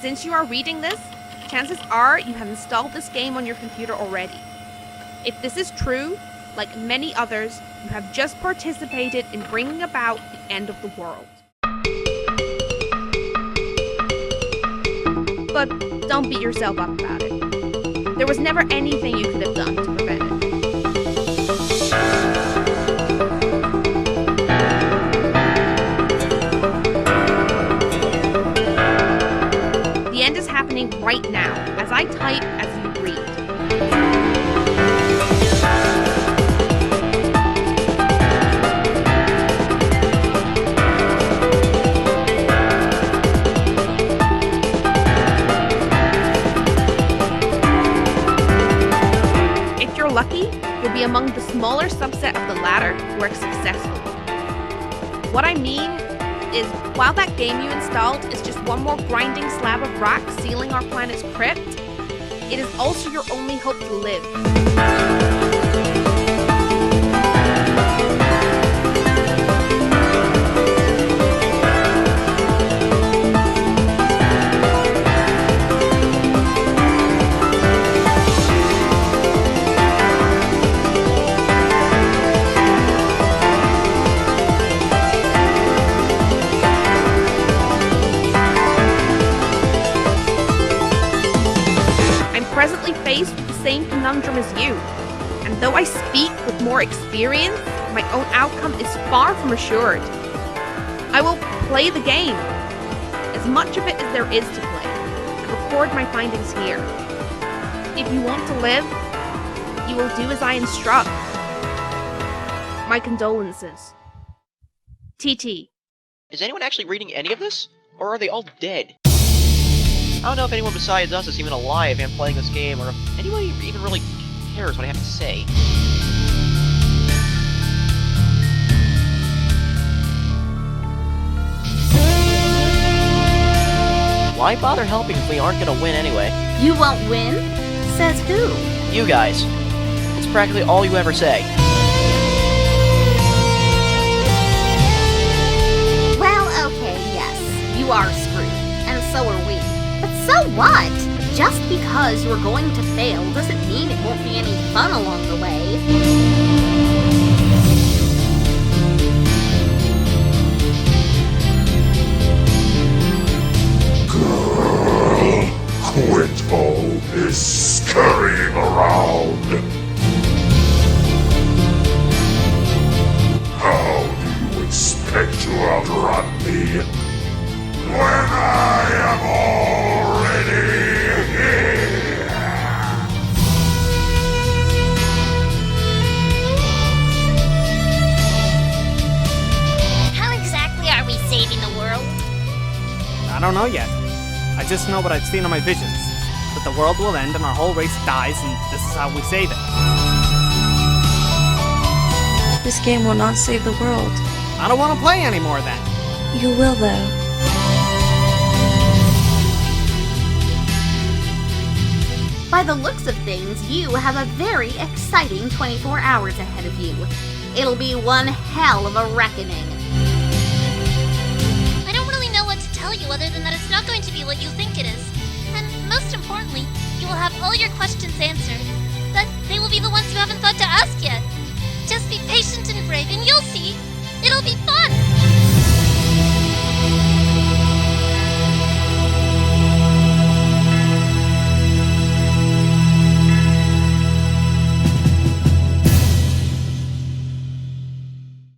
Since you are reading this, chances are you have installed this game on your computer already. If this is true, like many others, you have just participated in bringing about the end of the world. But don't beat yourself up about it. There was never anything you could have done to prevent it. The end is happening right now, as I type as you read. If you're lucky, you'll be among the smaller subset of the latter who are successful. What I mean is, while that game you installed is just one more grinding slab of rock sealing our planet's crypt, it is also your only hope to live. Presently faced with the same conundrum as you, and though I speak with more experience, my own outcome is far from assured. I will play the game, as much of it as there is to play, and record my findings here. If you want to live, you will do as I instruct. My condolences. TT. Is anyone actually reading any of this? Or are they all dead? I don't know if anyone besides us is even alive and playing this game, or if anybody even really cares what I have to say. Why bother helping if we aren't gonna win anyway? You won't win? Says who? You guys. It's practically all you ever say. Well, okay, yes. You are screwed. And so are we. But so what? Just because you're going to fail doesn't mean it won't be any fun along the way. Quinto is scurrying around. How do you expect to outrun me when I am already here? How exactly are we saving the world? I don't know yet. I just know what I've seen on my visions. That the world will end and our whole race dies, and this is how we save it. This game will not save the world. I don't want to play anymore then. You will, though. By the looks of things, you have a very exciting 24 hours ahead of you. It'll be one hell of a reckoning. I don't really know what to tell you other than that it's not going to be what you think it is. And most importantly, you will have all your questions answered. But they will be the ones you haven't thought to ask yet. Just be patient and brave and you'll see. It'll be fun!